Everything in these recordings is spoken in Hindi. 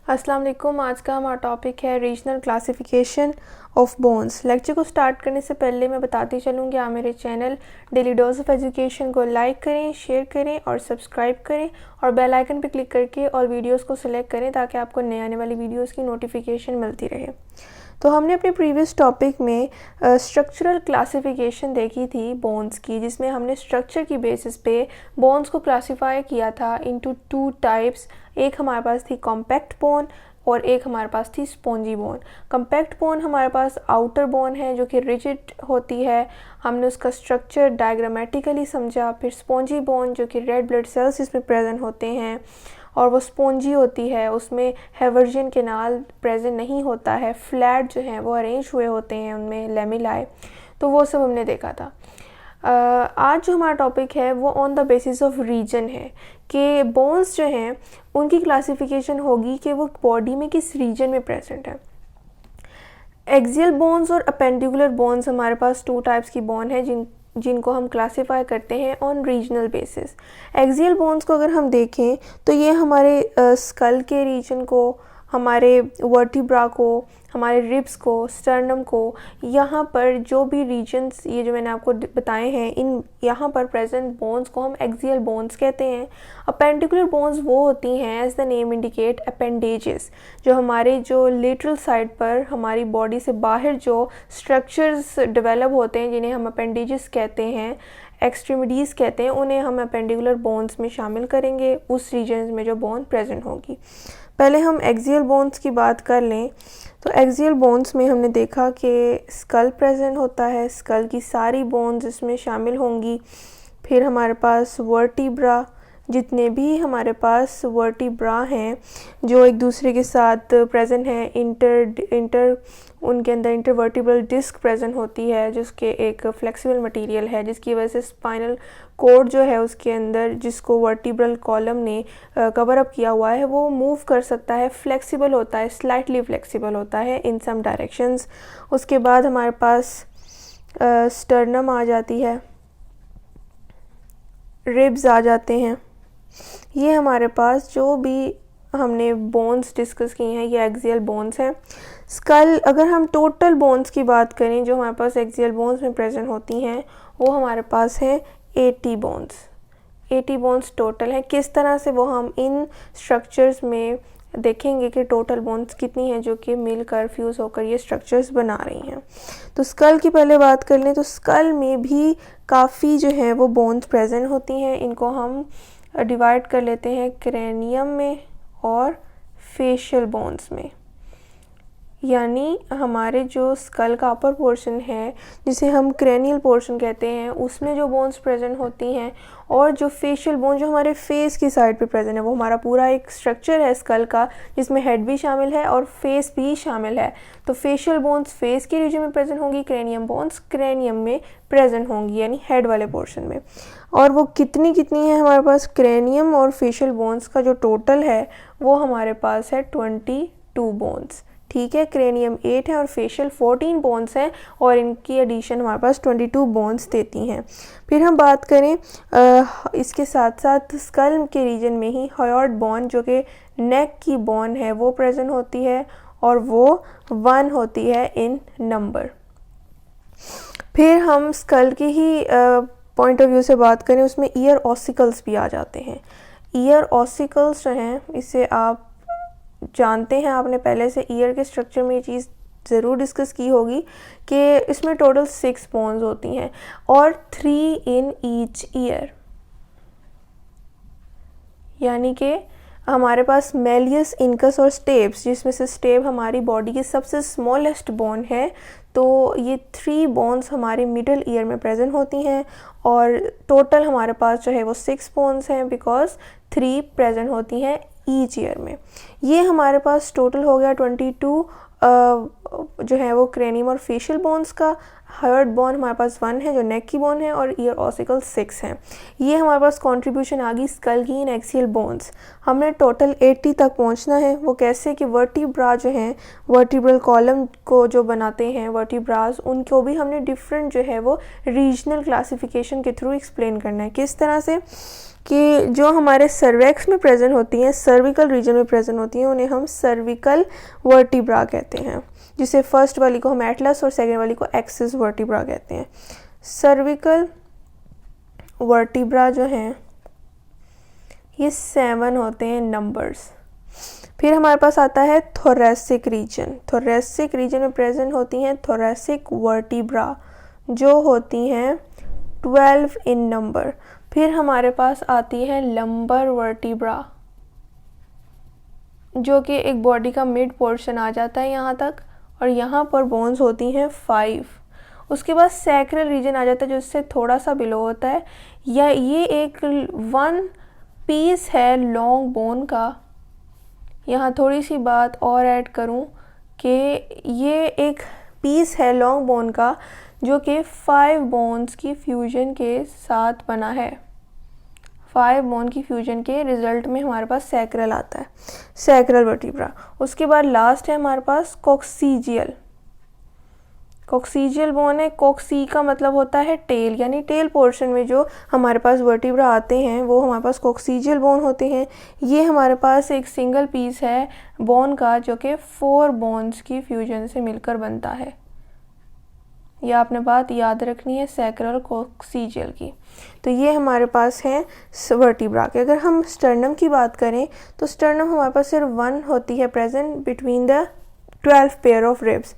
अस्सलाम वालेकुम। आज का हमारा टॉपिक है regional classification of bones. Lecture को स्टार्ट करने से पहले मैं बताती चलूँ कि आप मेरे channel daily dose of education को लाइक करें, शेयर करें और सब्सक्राइब करें और बेल आइकन पर क्लिक करके ऑल वीडियोस को सिलेक्ट करें ताकि आपको नए आने वाली वीडियोस की नोटिफिकेशन मिलती रहे। तो हमने अपने प्रीवियस टॉपिक में स्ट्रक्चरल क्लासिफिकेशन देखी थी बोन्स की, जिसमें हमने स्ट्रक्चर की बेसिस पे बोन्स को क्लासिफाई किया था इनटू टू टाइप्स। एक हमारे पास थी कॉम्पैक्ट बोन और एक हमारे पास थी स्पॉन्जी बोन। कॉम्पैक्ट बोन हमारे पास आउटर बोन है जो कि रिजिड होती है, हमने उसका स्ट्रक्चर डायग्रामेटिकली समझा। फिर स्पॉन्जी बोन जो कि रेड ब्लड सेल्स इसमें प्रेजेंट होते हैं और वो स्पॉन्जी होती है, उसमें हैवर्जियन कैनाल प्रेजेंट नहीं होता है, फ्लैट जो हैं वो अरेंज हुए होते हैं उनमें लेमिलाए। तो वो सब हमने देखा था। आज जो हमारा टॉपिक है वो on the basis of region है कि बोन्स जो हैं उनकी क्लासिफिकेशन होगी कि वो बॉडी में किस रीजन में प्रेजेंट है। एक्सियल बोन्स और अपेंडिकुलर बोन्स हमारे पास टू टाइप्स की बोन है जिनको हम क्लासिफाई करते हैं on regional basis. Axial bones को अगर हम देखें तो ये हमारे स्कल के रीजन को, हमारे वर्टिब्रा को, हमारे रिब्स को, स्टर्नम को, यहाँ पर जो भी रीजन्स ये जो मैंने आपको बताए हैं इन यहाँ पर प्रेजेंट बोन्स को हम एक्सियल बोन्स कहते हैं। अपेंडिकुलर बोन्स वो होती हैं as the name indicate appendages, जो हमारे जो लेटरल साइड पर हमारी बॉडी से बाहर जो स्ट्रक्चर्स डेवलप होते हैं जिन्हें हम अपेंडेजेस कहते हैं, एक्सट्रीमिटीज़ कहते हैं, उन्हें हम अपेंडिकुलर बोन्स में शामिल करेंगे उस रीजन में जो बोन प्रेजेंट होगी। पहले हम एक्सियल बोन्स की बात कर लें तो एक्सियल बोन्स में हमने देखा कि स्कल प्रेजेंट होता है, स्कल की सारी बोन्स इसमें शामिल होंगी। फिर हमारे पास वर्टिब्रा, जितने भी हमारे पास वर्टिब्रा हैं जो एक दूसरे के साथ प्रेजेंट हैं, उनके अंदर इंटरवर्टिब्रल डिस्क प्रेजेंट होती है जिसके एक फ्लेक्सिबल मटेरियल है जिसकी वजह से स्पाइनल कोड जो है उसके अंदर जिसको वर्टिब्रल कॉलम ने कवर अप किया हुआ है वो मूव कर सकता है, फ्लेक्सिबल होता है, स्लाइटली फ्लेक्सिबल होता है इन सम डायरेक्शंस। उसके बाद हमारे पास स्टर्नम आ जाती है, रिब्स आ जाते हैं। ये हमारे पास जो भी हमने बोन्स डिस्कस की हैं ये एक्सियल बोन्स हैं। स्कल, अगर हम टोटल बोन्स की बात करें जो हमारे पास एक्सियल बोन्स में प्रेजेंट होती हैं वो हमारे पास है 80 बोन्स। 80 बोन्स टोटल हैं। किस तरह से वो हम इन स्ट्रक्चर्स में देखेंगे कि टोटल बोन्स कितनी हैं जो कि मिलकर फ्यूज़ होकर ये स्ट्रक्चर्स बना रही हैं। तो स्कल की पहले बात कर लें तो स्कल में भी काफ़ी जो है वो बोन्स प्रेजेंट होती हैं। इनको हम डिवाइड कर लेते हैं क्रेनियम में और फेशियल बोन्स में। यानी हमारे जो स्कल का अपर पोर्शन है जिसे हम क्रेनियल पोर्शन कहते हैं उसमें जो बोन्स प्रेजेंट होती हैं और जो फेशियल बोन जो हमारे फेस की साइड पे प्रेजेंट है वो हमारा पूरा एक स्ट्रक्चर है स्कल का जिसमें हेड भी शामिल है और फेस भी शामिल है। तो फेशियल बोन्स फेस के रीजन में प्रेजेंट होंगी, क्रेनियम बोन्स क्रेनियम में प्रेजेंट होंगी यानी हेड वाले पोर्शन में। और वो कितनी है हमारे पास क्रेनियम और फेशियल बोन्स का जो टोटल है वो हमारे पास है 22 बोन्स। ठीक है, क्रेनियम 8 है और फेशियल 14 बोन्स हैं और इनकी एडिशन हमारे पास 22 बोन्स देती हैं। फिर हम बात करें इसके साथ साथ स्कल के रीजन में ही हायोइड बोन जो कि नेक की बोन है वो प्रेजेंट होती है और वो 1 होती है इन नंबर। फिर हम स्कल की ही पॉइंट ऑफ व्यू से बात करें उसमें ईयर ऑसिकल्स भी आ जाते हैं। ईयर ऑसिकल्स जो हैं इसे आप जानते हैं, आपने पहले से ईयर के स्ट्रक्चर में ये चीज़ ज़रूर डिस्कस की होगी कि इसमें टोटल 6 बोन्स होती हैं और 3 इन ईच ईयर। यानी कि हमारे पास मेलियस, इनकस और स्टेप्स, जिसमें से स्टेप हमारी बॉडी की सबसे स्मॉलेस्ट बोन है, तो ये 3 बोन्स हमारे मिडल ईयर में प्रेजेंट होती हैं और टोटल हमारे पास जो है वो 6 बोन्स हैं बिकॉज 3 प्रेजेंट होती हैं ईच ईयर में। ये हमारे पास टोटल हो गया 22 जो है वो क्रेनियम और फेशियल बोन्स का। हायोइड बोन हमारे पास 1 है जो नेक की बोन है और ईयर ऑसिकल 6 हैं। ये हमारे पास कंट्रीब्यूशन आ गई स्कल की इन एक्सियल बोन्स। हमने टोटल 80 तक पहुंचना है। वो कैसे कि वर्टिब्रा जो हैं, वर्टिब्रल कॉलम को जो बनाते हैं वर्टिब्रास, उनको भी हमने डिफरेंट जो है वो रीजनल क्लासिफिकेशन के थ्रू एक्सप्लेन करना है। किस तरह से कि जो हमारे सर्वेक्स में प्रेजेंट होती हैं, सर्विकल रीजन में प्रेजेंट होती हैं, उन्हें हम सर्विकल वर्टिब्रा कहते हैं, जिसे फर्स्ट वाली को हम एटलस और सेकेंड वाली को एक्सिस वर्टिब्रा कहते हैं। सर्विकल वर्टिब्रा जो हैं ये 7 होते हैं नंबर्स। फिर हमारे पास आता है थोरेसिक रीजन। थोरेसिक रीजन में प्रेजेंट होती हैं थोरेसिक वर्टिब्रा जो होती हैं 12 इन नंबर। फिर हमारे पास आती है लंबर वर्टिब्रा जो कि एक बॉडी का मिड पोर्शन आ जाता है यहाँ तक, और यहाँ पर बोन्स होती हैं 5। उसके बाद सैक्रल रीजन आ जाता है जो इससे थोड़ा सा बिलो होता है, या ये एक 1 पीस है लॉन्ग बोन का। यहाँ थोड़ी सी बात और ऐड करूँ कि ये एक पीस है लॉन्ग बोन का जो कि 5 बोन्स की फ्यूजन के साथ बना है। 5 बोन की फ्यूजन के रिजल्ट में हमारे पास सैक्रल आता है, सैक्रल वर्टिब्रा। उसके बाद लास्ट है हमारे पास कॉक्सीजियल। कॉक्सीजियल बोन है, कॉक्सी का मतलब होता है टेल, यानी टेल पोर्शन में जो हमारे पास वर्टिब्रा आते हैं वो हमारे पास कॉक्सीजियल बोन होते हैं। ये हमारे पास एक सिंगल पीस है बोन का जो कि 4 बोन्स की फ्यूजन से मिलकर बनता है। ये आपने बात याद रखनी है सैक्रल और कॉक्सीजियल की। तो ये हमारे पास हैं वर्टिब्रा के। अगर हम स्टर्नम की बात करें तो स्टर्नम हमारे पास सिर्फ 1 होती है present between the 12 pair of ribs.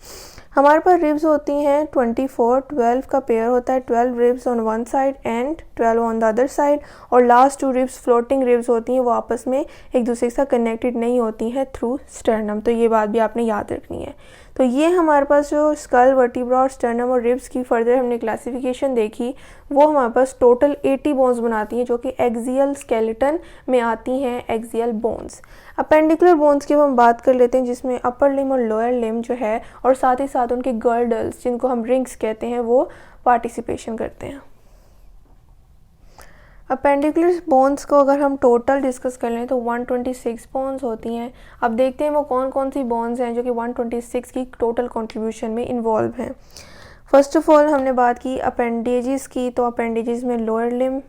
हमारे पास रिब्स होती हैं 24, 12 का पेयर होता है, 12 ribs on one side and 12 on the other side, और लास्ट 2 रिब्स फ्लोटिंग रिब्स होती हैं, वो आपस में एक दूसरे के साथ कनेक्टेड नहीं होती हैं थ्रू स्टर्नम। तो ये बात भी आपने याद रखनी है। तो ये हमारे पास जो स्कल, वर्टिब्रा और स्टर्नम और रिब्स की फर्दर हमने क्लासिफिकेशन देखी, वो हमारे पास टोटल 80 बोन्स बनाती हैं जो कि एक्सियल स्केलेटन में आती हैं, एक्सियल बोन्स। अपेंडिकुलर बोन्स की हम बात कर लेते हैं जिसमें अपर लिम और लोअर लिम जो है, और साथ ही साथ उनके गर्डल्स जिनको हम रिंग्स कहते हैं, वो पार्टिसिपेशन करते हैं। अपेंडिकुलर बोन्स को अगर हम टोटल डिस्कस कर लें तो 126 बोन्स होती हैं। अब देखते हैं वो कौन कौन सी बोन्स हैं जो कि 126 की टोटल कंट्रीब्यूशन में इन्वॉल्व हैं। फर्स्ट ऑफ ऑल हमने बात की अपेंडेजेस की, तो अपेंडेजेस में लोअर लिम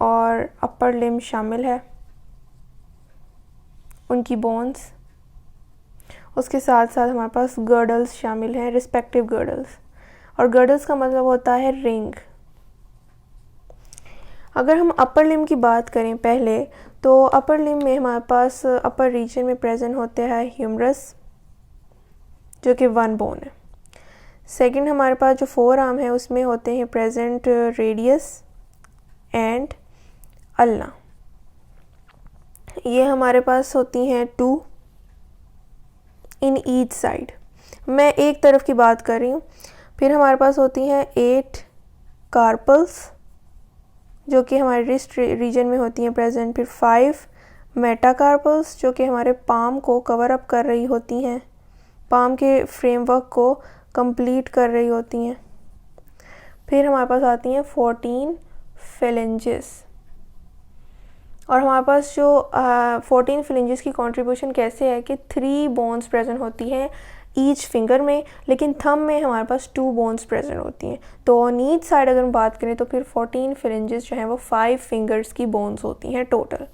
और अपर लिम शामिल है, उनकी बोन्स। उसके साथ साथ हमारे पास गर्डल्स शामिल हैं, रिस्पेक्टिव गर्डल्स, और गर्डल्स का मतलब होता है रिंग। अगर हम अपर लिम की बात करें पहले, तो अपर लिम में हमारे पास अपर रीजन में प्रेजेंट होते हैं ह्यूमरस जो कि 1 बोन है। सेकंड हमारे पास जो 4 आर्म है उसमें होते हैं प्रेजेंट रेडियस एंड अल्ना। ये हमारे पास होती हैं 2 इन ईच साइड। मैं एक तरफ की बात कर रही हूँ। फिर हमारे पास होती हैं 8 कार्पल्स जो कि हमारे रिस्ट रीजन में होती हैं प्रेजेंट। फिर 5 मेटाकार्पल्स जो कि हमारे पाम को कवर अप कर रही होती हैं, पाम के फ्रेमवर्क को कंप्लीट कर रही होती हैं। फिर हमारे पास आती हैं 14 फेलेंजेस, और हमारे पास जो 14 फ्लिंजेस की कंट्रीब्यूशन कैसे है कि 3 बोन्स प्रेजेंट होती हैं ईच फिंगर में, लेकिन थंब में हमारे पास 2 बोन्स प्रेजेंट होती हैं। तो ऑन ईच साइड अगर हम बात करें तो फिर 14 फ्लिंजेस जो हैं वो 5 फिंगर्स की बोन्स होती हैं टोटल।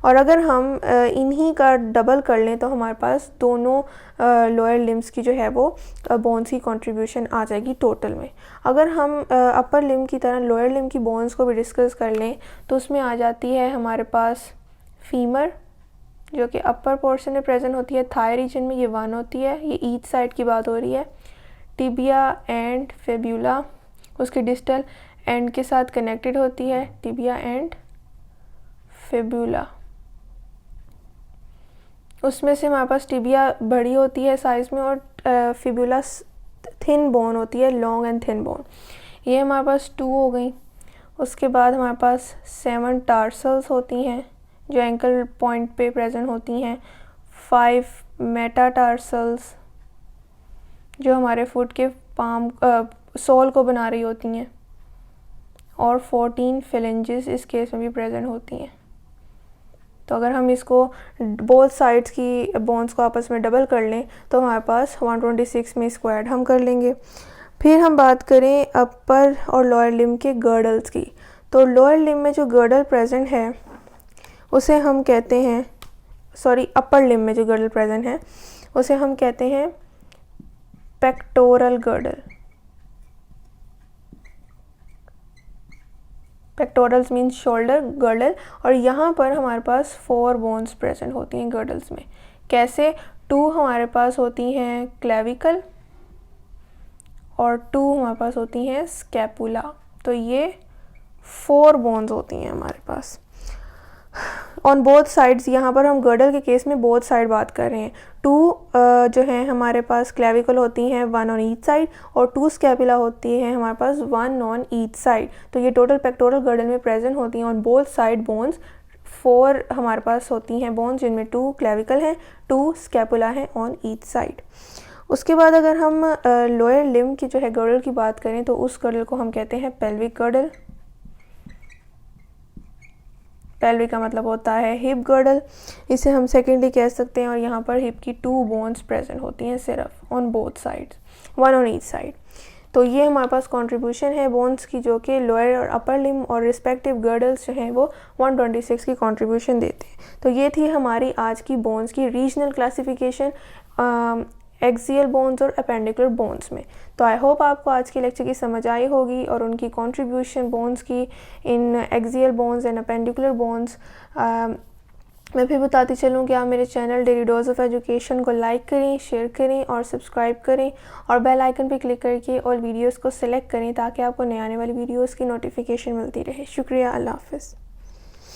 और अगर हम इन्हीं का डबल कर लें तो हमारे पास दोनों लोअर लिम्स की जो है वो बोन्स की कंट्रीब्यूशन आ जाएगी टोटल में। अगर हम अपर लिम की तरह लोअर लिम की बोन्स को भी डिस्कस कर लें तो उसमें आ जाती है हमारे पास फीमर जो कि अपर पोर्शन में प्रेजेंट होती है, थाई रीजन में ये 1 होती है, ये ईच साइड की बात हो रही है। टिबिया एंड फेब्यूला उसके डिस्टल एंड के साथ कनेक्टेड होती है, टिबिया एंड फेब्यूला। उसमें से हमारे पास टिबिया बड़ी होती है साइज़ में और फिब्यूला थिन बोन होती है, लॉन्ग एंड थिन बोन। ये हमारे पास 2 हो गई। उसके बाद हमारे पास 7 टार्सल्स होती हैं जो एंकल पॉइंट पे प्रेजेंट होती हैं, 5 मेटाटार्सल्स जो हमारे फुट के पाम सोल को बना रही होती हैं, और 14 फेलेंजेस इस केस में भी प्रेजेंट होती हैं। तो अगर हम इसको बोथ साइड्स की बोन्स को आपस में डबल कर लें तो हमारे पास 126 में स्क्वायर्ड हम कर लेंगे। फिर हम बात करें अपर और लोअर लिम के गर्डल्स की, तो लोअर लिम्ब में जो गर्डल प्रेजेंट है उसे हम कहते हैं, अपर लिम्ब में जो गर्डल प्रेजेंट है उसे हम कहते हैं pectoral girdle. Pectorals means shoulder girdle, और यहाँ पर हमारे पास 4 बोन्स प्रेजेंट होती हैं गर्डल्स में। कैसे? 2 हमारे पास होती हैं क्लेविकल और 2 हमारे पास होती हैं स्कैपुला। तो ये 4 बोन्स होती हैं हमारे पास ऑन बोथ साइड्स। यहाँ पर हम गर्डल के केस में बोथ साइड बात कर रहे हैं। 2 जो है हमारे पास क्लेविकल होती हैं 1 ऑन ईच साइड, और 2 स्कैपुला होती है हमारे पास 1 ऑन ईच साइड। तो ये टोटल पेक्टोरल गर्डल में प्रेजेंट होती हैं ऑन बोथ साइड बोन्स। 4 हमारे पास होती हैं बोन्स जिनमें 2 क्लेविकल हैं, 2 स्कैपुला हैं ऑन ईच साइड। उसके बाद अगर हम लोअर लिम्ब की जो है गर्डल की बात करें तो उस गर्डल को हम कहते हैं पेल्विक गर्डल। पेल्विक का मतलब होता है हिप गर्डल, इसे हम सेकेंडली कह सकते हैं। और यहाँ पर हिप की 2 बोन्स प्रेजेंट होती हैं सिर्फ on both sides, 1 on each side. तो ये हमारे पास कंट्रीब्यूशन है बोन्स की, जो कि लोअर और अपर लिम्ब और रिस्पेक्टिव गर्डल्स जो हैं वो 126 की कंट्रीब्यूशन देते हैं। तो ये थी हमारी आज की बोन्स की रीजनल क्लासिफिकेशन एक्सियल बोन्स और अपेंडिकुलर बोन्स में। तो आई होप आपको आज के लेक्चर की समझ आई होगी और उनकी कंट्रीब्यूशन बोन्स की इन axial bones and appendicular bones. मैं फिर बताती चलूँ कि आप मेरे channel daily dose of education को लाइक करें, शेयर करें और सब्सक्राइब करें, और बेल आइकन पर क्लिक करके ऑल वीडियोज़ को सिलेक्ट करें ताकि आपको नए आने वाली वीडियोज़ की नोटिफिकेशन मिलती रहे। शुक्रिया, अल्लाह हाफ़िज़।